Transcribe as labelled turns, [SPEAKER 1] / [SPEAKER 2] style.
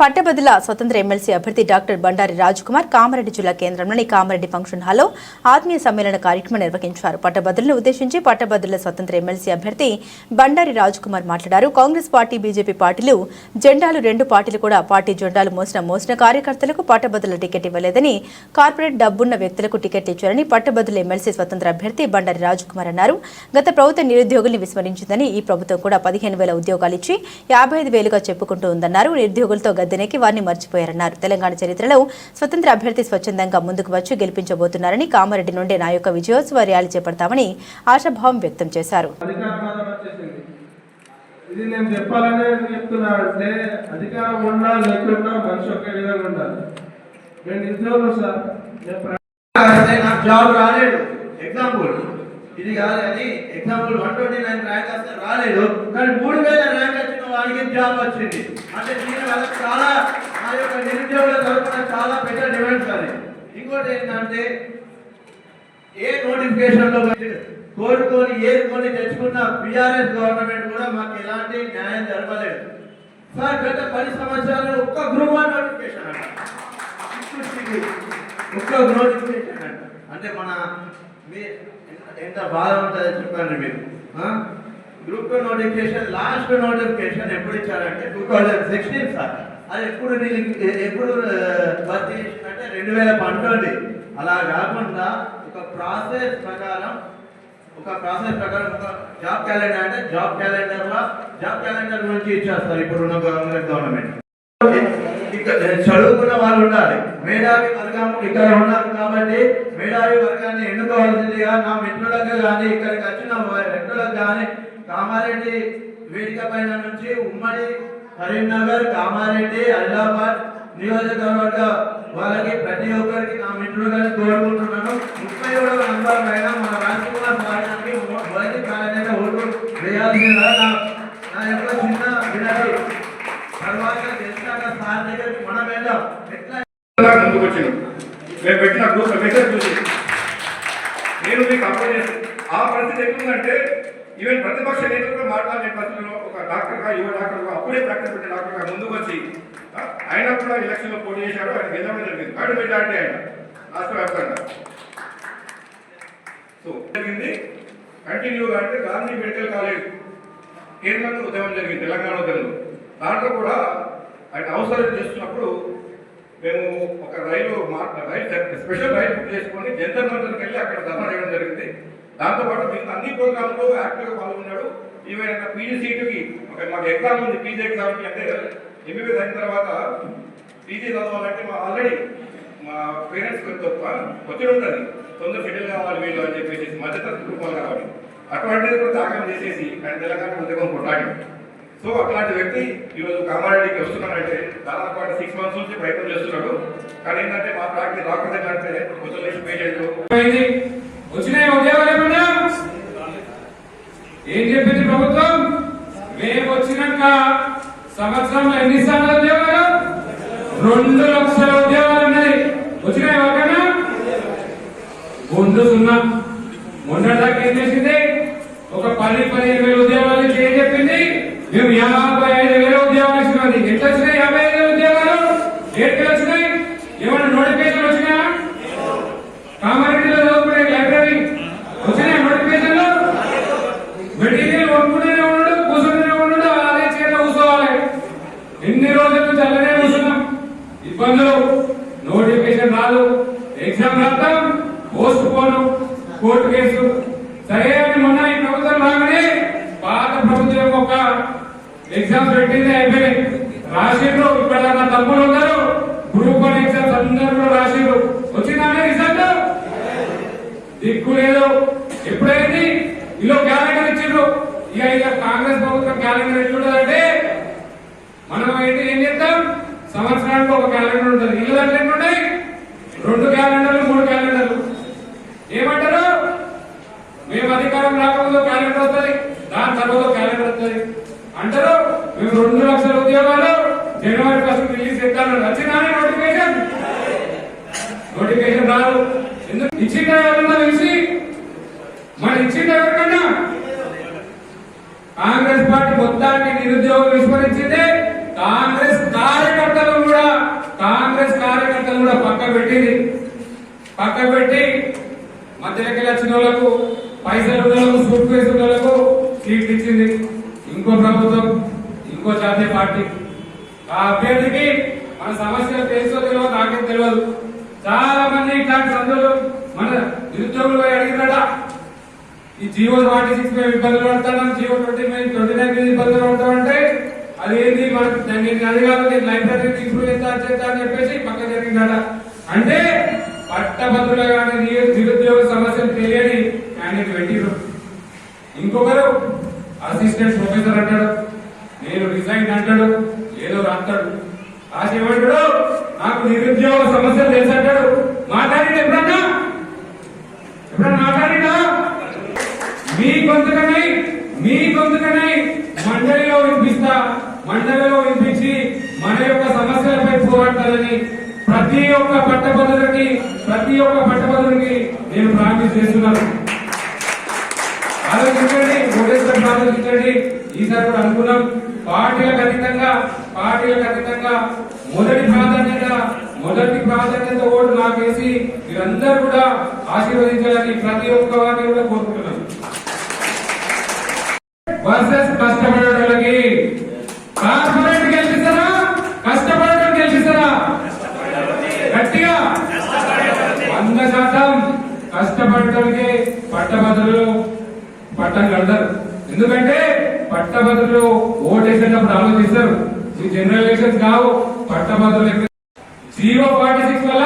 [SPEAKER 1] పట్టభద్రుల స్వతంత్ర ఎమ్మెల్సీ అభ్యర్థి డాక్టర్ బండారి రాజ్కుమార్ కామారెడ్డి జిల్లా కేంద్రంలోని కామారెడ్డి ఫంక్షన్ హాల్లో ఆత్మీయ సమ్మేళన కార్యక్రమం నిర్వహించారు. పట్టభద్రులను ఉద్దేశించి పట్టభద్రుల స్వతంత్ర ఎమ్మెల్సీ అభ్యర్థి బండారి రాజ్కుమార్ మాట్లాడారు. కాంగ్రెస్ పార్టీ, బీజేపీ పార్టీలు జెండాలు రెండు పార్టీలు కూడా పార్టీ జెండాలు మోసిన కార్యకర్తలకు పట్టభద్రుల టికెట్ ఇవ్వలేదని, కార్పొరేట్ డబ్బున్న వ్యక్తులకు టికెట్ ఇచ్చారని పట్టభద్రుల ఎమ్మెల్సీ స్వతంత్ర అభ్యర్థి బండారి రాజ్కుమార్ అన్నారు. గత ప్రభుత్వం నిరుద్యోగుల్ని విస్మరించిందని, ఈ ప్రభుత్వం కూడా 15,000 ఉద్యోగాలు ఇచ్చి 55,000గా చెప్పుకుంటూ ఉందన్నారు. నిరుద్యోగులతో గద్దెనెక్కి వారిని మర్చిపోయారన్నారు. తెలంగాణ చరిత్రలో స్వతంత్ర అభ్యర్థి స్వచ్ఛందంగా ముందుకు వచ్చి గెలిపించబోతున్నారని, కామారెడ్డి నుండి నా యొక్క విజయోత్సవ ర్యాలీ చేపడతామని ఆశాభావం వ్యక్తం చేశారు.
[SPEAKER 2] ఇది నేను చెప్పాలనే చెప్తున్నా అంటే అధికారం ఉన్నా లేకున్నా మనిషి ఒకే విధంగా ఉండాలి. నేను నిరుద్యోగం సార్, నాకు జాబ్ రాలేదు. ఎగ్జాంపుల్ ఇది కాదు అని ఎగ్జాంపుల్ 129 ర్యాంక్ వస్తే రాలేదు, కానీ 3,000 ర్యాంక్ వచ్చిన వాడికి జాబ్ వచ్చింది. అంటే దీని వల్ల చాలా ఆ యొక్క నిరుద్యోగుల తరఫున చాలా పెద్ద డిమాండ్స్ అది. ఇంకోటి ఏంటంటే ఏ నోటిఫికేషన్లో కోరుకొని ఏరుకొని తెచ్చుకున్న బీఆర్ఎస్ గవర్నమెంట్ కూడా మాకు ఎలాంటి న్యాయం జరగలేదు సార్. గత 10 సంవత్సరాలు ఒక్క గ్రూప్ 1 నోటిఫికేషన్ అంట, ఒక్క నోటిఫికేషన్ అంట. అంటే మన ఎంత బాధ ఉంటుందో చెప్పండి మీరు. గ్రూప్ 2 నోటిఫికేషన్ లాస్ట్ నోటిఫికేషన్ ఎప్పుడు ఇచ్చారంటే 2016 సార్. అది ఎప్పుడు భర్తీ చేసిందంటే 2019. అలా కాకుండా ఒక ప్రాసెస్ ప్రకారం ఒక జాబ్ క్యాలెండర్ అంటే జాబ్ క్యాలెండర్ నుంచి ఇచ్చేస్తారు ఇప్పుడున్న గవర్నమెంట్. చదువుకున్న వాళ్ళు ఉండాలి, మేధావి వర్గం ఇక్కడ ఉన్నారు కాబట్టి మేధావి వర్గాన్ని ఎన్నుకోవాల్సిందిగా నా మిత్రులకు కానీ ఇక్కడికి వచ్చిన వ్యక్తులకు కానీ కామారెడ్డి వేదిక పైన నుంచి ఉమ్మడి కరీంనగర్, కామారెడ్డి, ఆదిలాబాద్ నియోజకవర్గ వాళ్ళకి ప్రతి ఒక్కరికి నా మిత్రులుగా కోరుకుంటున్నాను. 37వ నంబర్ పైన మన రాజ్కుమార్ పార్టీకి మొదటి ప్రాధాన్యత ఓటు వేయాల్సిందిగా నా యొక్క చిన్న వినతి. తర్వాత తెలిసినాక సార్ దగ్గరికి మనం వెళ్దాం.
[SPEAKER 3] ముందుకు వచ్చినాం మేము పెట్టిన గ్రూప్ మెసేజ్ చూసి నేను మీకు అప్లై చేసి ఆ పరిస్థితి ఎట్లుందంటే ఈవెన్ ప్రతిపక్ష నేతలతో మాట్లాడే పరిస్థితిలో ఒక డాక్టర్గా యువ డాక్టర్గా అప్పుడే ప్రాక్టీస్ పెట్టే డాక్టర్గా ముందుకు వచ్చి ఆయన కూడా ఎలక్షన్లో పోటీ చేశాడు. ఆయన గెలవడం జరిగింది, కార్డు మెజార్టీ ఆయన రాష్ట్ర వ్యాప్తంగా. సో జరిగింది కంటిన్యూగా అంటే గాంధీ మెడికల్ కాలేజ్ కేంద్రంలో ఉద్యమం జరిగింది, తెలంగాణ ఉద్యమంలో. దాంట్లో కూడా ఆయన అవసరం చేస్తున్నప్పుడు మేము ఒక రైలు స్పెషల్ రైలు బుక్ చేసుకొని జంతర్ మంతర్కి వెళ్ళి అక్కడ ధర్నా చేయడం జరిగింది. దాంతోపాటు మిగతా అన్ని ప్రోగ్రాంలో యాక్టివ్గా పాల్గొన్నాడు. ఈవెన్ పీజీ సీటుకి మాకు ఎగ్జామ్ ఉంది, పీజీ ఎగ్జామ్కి అంటే ఎంబీబీఎస్ అయిన తర్వాత పీజీ చదవాలంటే ఆల్రెడీ మా పేరెంట్స్ వచ్చి ఉంటుంది, తొందర సెటిల్ కావాలి వీళ్ళు అని చెప్పేసి మధ్యతరగతి కుటుంబాలు కావాలి. అటువంటిది కూడా త్యాగం చేసేసి ఆయన తెలంగాణ ఉద్యోగం కొట్లాడి. సో అట్లాంటి వ్యక్తి ఈరోజు కామారెడ్డికి వస్తున్నాడంటే దాదాపు 6 months నుంచి ప్రయత్నం చేస్తున్నాడు. కానీ ఏంటంటే మా ప్రాక్టీస్ డాక్టర్ దగ్గర అంటే కొంచెం పేషెంట్
[SPEAKER 4] వచ్చిన ఉద్యోగాలు ఏం చెప్పింది ప్రభుత్వం? మేము వచ్చినాక సంవత్సరంలో ఎన్నిసార్లు ఉద్యోగాలు? 2 లక్షల ఉద్యోగాలు ఉన్నాయి. వచ్చినాయి ఒకనా? ముందు సున్నా. మొన్నటిదాకా ఏం చేసింది? ఒక 10-15 ఉద్యోగాలు ఏం చెప్పింది? మేము 55,000 ఉద్యోగాలు ఇచ్చినది. ఎట్లా వచ్చినాయి 55,000 ఉద్యోగాలు? ఎట్లా వచ్చినాయి? ఏమన్నా నోటిఫికేషన్ వచ్చినాయా? కామారెడ్డిలో చదువుకునే లైబ్రరీ వచ్చినాయి నోటిఫికేషన్లు? మెటీరియల్ కొనుక్కునే ఉన్నాడు, కూర్చునే ఉన్నాడు, అదే చీరలో కూర్చోవాలి. ఎన్ని రోజుల నుంచి అలానే కూర్చున్నాం. ఇబ్బందులు, నోటిఫికేషన్ రాదు, ఎగ్జామ్ రాద్దాం, పోస్ట్ పోను, కోర్టు కేసు. సరే అని మొన్న ఈ ప్రభుత్వం రాగానే పాత ప్రభుత్వం ఒక ఎగ్జామ్స్ పెట్టింది, అయిపోయినాయి, రాసిండ్రు. ఇక్కడ నా తమ్ముడు ఉన్నారు, గ్రూప్ 1 ఎగ్జామ్స్ అందరూ కూడా రాసిండ్రు. వచ్చిందనే రిజల్ట్ దిక్కు లేదు. ఎప్పుడైంది? ఇలా క్యాలెండర్ ఇచ్చిండ్రు. ఇక కాంగ్రెస్ ప్రభుత్వం క్యాలెండర్ ఎట్లుంటుందంటే మనం అయితే ఏం చేద్దాం, సంవత్సరానికి ఒక క్యాలెండర్ ఉంటుంది. ఇల్లు దాంట్లో ఎట్లుంటాయి? 2 క్యాలెండర్లు 3 క్యాలెండర్లు. ఏమంటారు? మేము అధికారం రాకముందు క్యాలెండర్ వస్తుంది, దాని తర్వాత క్యాలెండర్ వస్తుంది అంటారు. మేము 2 లక్షల ఉద్యోగాలు జనవరి 1 రిలీజ్ చేస్తాను. వచ్చిందని నోటిఫికేషన్ రాదు. ఎందుకు ఇచ్చిండ? ఎవరన్నా తెలిసి మన ఇచ్చిండ ఎవరికన్నా? కాంగ్రెస్ పార్టీ మొత్తాన్ని నిరుద్యోగం విస్మరించింది. కాంగ్రెస్ కార్యకర్తలు వచ్చిన వాళ్ళకు పైసలు ఉన్న వాళ్ళకు సూట్ కేసు ఉన్న వాళ్ళకు సీట్లు ఇచ్చింది. ఇంకో ప్రభుత్వం ఇంకో జాతీయ పార్టీ ఆ అభ్యర్థికి మన సమస్యలు తెలుసో తెలియదు నాకేం తెలియదు. చాలా మంది ఇట్లాంటి సందులు మన నిరుద్యోగులు పోయి అడిగినట ఈ జీవో 46 మేము ఇబ్బందులు పడతాం, జీవో 29 మీద ఇబ్బందులు పడతామంటే అది ఏంది మనకు అది కాదు నేను లైబ్రరీ ఇంప్రూవ్ చేస్తా అని చెప్పేసి పక్క జరిగిందట. అంటే పట్టభద్రులు కానీ నిరుద్యోగ సమస్యలు తెలియని క్యాండిడేట్ పెట్టిరు. ఇంకొకరు అసిస్టెంట్ ప్రొఫెసర్ అంటాడు, నేను రిజైన్ అంటాడు, ఏదో రాస్తాడు. రాసి ఏమంటాడు నాకు నిరుద్యోగ సమస్యలు తెలుసు అంటాడు. మాట్లాడి ఎప్పుడన్నా మాట్లాడినా మీ గొంతుకనై మండలిలో వినిపిస్తా, మండలిలో వినిపించి మన యొక్క సమస్యలపై పోరాటాలని ప్రతి ఒక్క పట్టభద్రుడికి నేను ప్రామిస్ చేస్తున్నాను. ఆలోచించండి, ఒకటేసారి ఆలోచించండి. ఈసారి కూడా అనుకున్నాం పార్టీలకు అతీతంగా మొదటి ప్రాధాన్యత ఓటు నాకేసి మీరందరూ కూడా ఆశీర్వదించాలని ప్రతి ఒక్క వారిని కూడా కోరుకుంటున్నాం. వర్సెస్ కష్టపడేటోళ్ళకి కార్పొరేట్ గెలిపిస్తారా, కష్టపడటం గెలిపిస్తారా? గట్టిగా 100% కష్టపడటానికి పట్టభద్రులు పట్టం కడతారు. ఎందుకంటే పట్టభద్రులు ఓటేసేటప్పుడు ఆలోచిస్తారు. ఈ జనరల్ ఎలక్షన్స్ కావు. పట్టభద్రులు జీవో 46 వల్ల